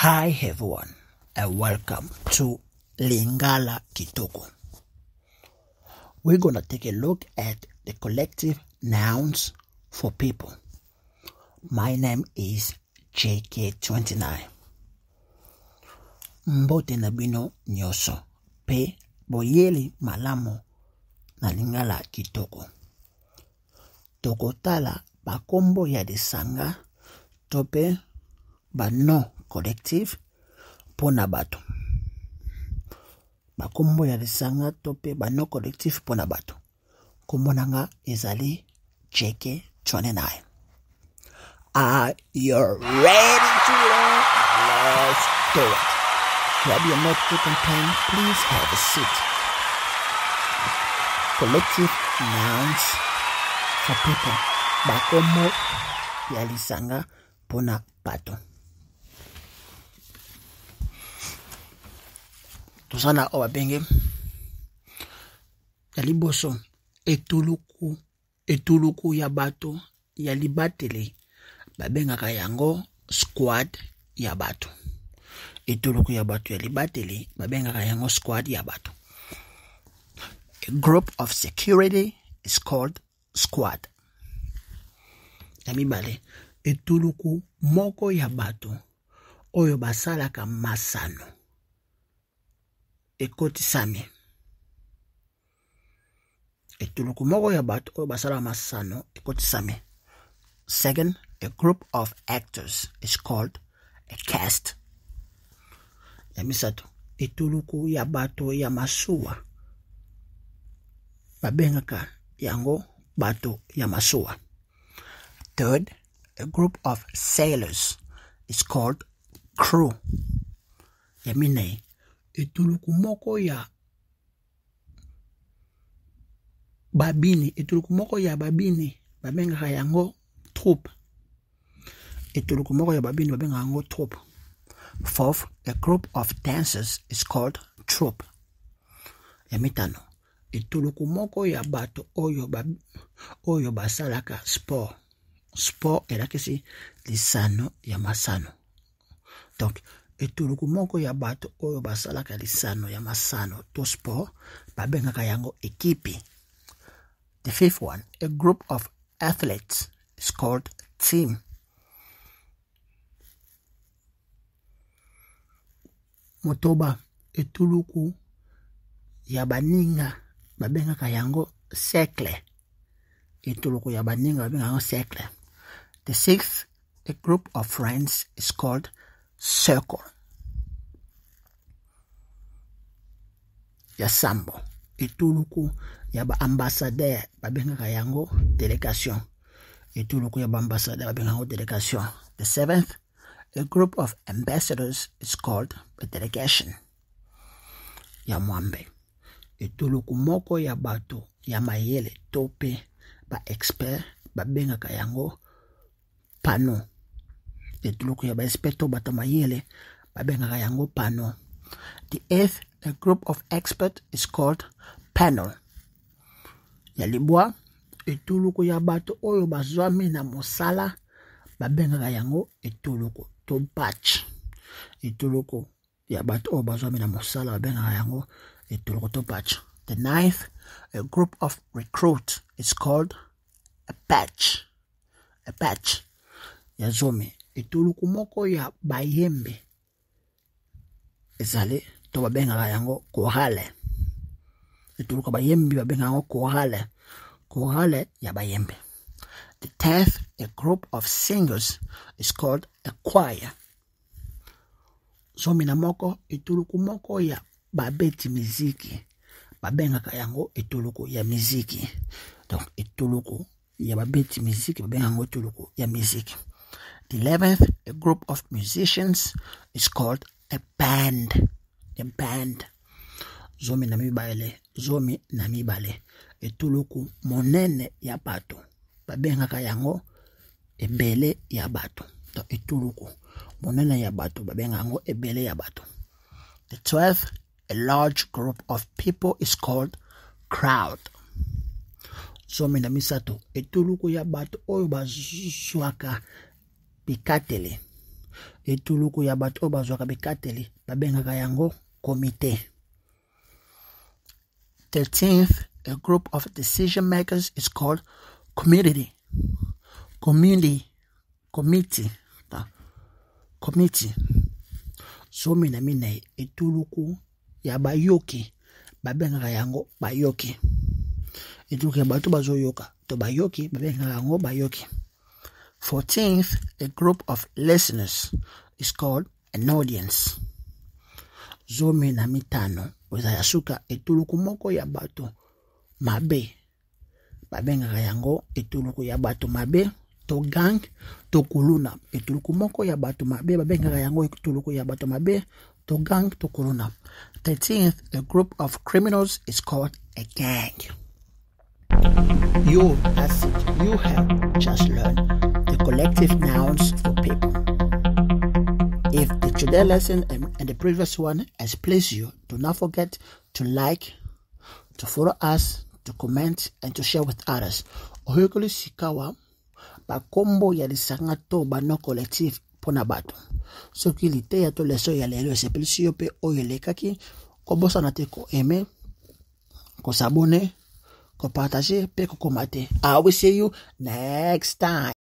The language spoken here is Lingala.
Hi everyone and welcome to Lingala Kitoko. We're going to take a look at the collective nouns for people. My name is JK29. Mbote na bino nyoso pe boyeli malamo na Lingala Kitoko. Tokotala bakombo ya desanga tope ba no collective pona bato. Bakombo ya desanga tope ba no collective pona bato. Komonanga ezali JK29. Are you ready to learn? Let's do it. Grab your notebook and pen. Please have a seat. Collective nouns for people. Bakombo ya lisanga pona bato. Tosana obabenge ya liboso etuluku ya bato ya libatele babengaka yango squad ya bato. Etuluku ya bato ya libatele babengaka yango squad ya bato. A group of security is called squad. Ya mibale etuluku moko ya bato oyo basalaka masano ekotisami. Etuluku moko ya bato oyo basala masano ekotisami. Second, a group of actors is called a cast. Ya misato etuluku ya bato ya masuwa babengaka yango bato ya masuwa. Third, a group of sailors is called crew. Ya mine etuluku moko ya babini babengaka yango troupe. Etuluku moko ya babini babengaka yango troupe. Fourth, a group of dancers is called troupe. Ya mitano etuluku moko ya bato oyo basalaka sport. Sport elakisi lisano ya masano. Donc etuluku moko ya bato oyo basalaka lisano ya masano to sport babengaka yango ekipi. The fifth one, a group of athletes is called team. Motoba etuluku ya baninga babengaka yango cercle. Etuluku ya baninga babengaka yango cercle. The sixth, a group of friends is called circle. Ya sambo etuluku ya ba ambassadeur babengaka yango delegation. Etuluku ya ba ambassadeur babengaka yango delegation. The seventh, a group of ambassadors is called a delegation. Ya mwambe etuluku moko ya bato ya mayele tope ba expert babengaka yango pano. Etuluku ya ba expert to bato mayele babengaka yango pano. The eighth, a group of experts is called panel. Ya libwa etuluku ya bato oyo bazwami na mosala babengaka yango etuluku to batch. Etuluku ya bato oyo bazwami na mosala babengaka yango etuluku to batch. The ninth, a group of recruits is called a batch. A batch. Ya zomi etuluku moko ya bayembe ezali to babengaka yango chorale. Etuluku bayembe babengaka yango chorale. Chorale ya bayembe. The 10th, a group of singers is called a choir. Zomi na moko etuluku moko ya babeti miziki babengaka yango etuluku ya miziki. Donc etuluku ya babeti miziki babengaka yango etuluku ya miziki. The 11th, a group of musicians is called a band. A band. Zomi na mibale etuluku monene ya bato babengaka yango ebele ya bato. To etuluku monene ya bato babengaka yango ebele ya bato. The 12th, a large group of people is called crowd. Zomi na misato etuluku ya bato oyo bazwaka bikatele etuluku ya bato bazwaka bikateli babengaka yango comité. 13th, a group of decision makers is called committee. So mina etuluku ya bayoki babengaka yango bayoki. Etuluku ya bato bazoyoka to bayoki babengaka yango bayoki. 14th, a group of listeners is called an audience. Zomi na mitano weza yasuka etuluku moko ya bato mabe babengaka yango etuluku ya bato mabe to gang to kuluna. Etuluku moko ya bato mabe babengaka yango etuluku ya bato mabe to gang to kuluna. 13th, a group of criminals is called a gang. You have just learned the collective nouns for people. If the today lesson and the previous one has pleased you, do not forget to like, to follow us, to comment, and to share with others. Ohikuli sikawa bakombo ya lisanga to bano collective pona bato. So kilite ya to leso ya lelo se pelisi yope oyelekaki ko bosa na te ko aimer, ko s'abonner, ko partager, pe ko commenter. I will see you next time.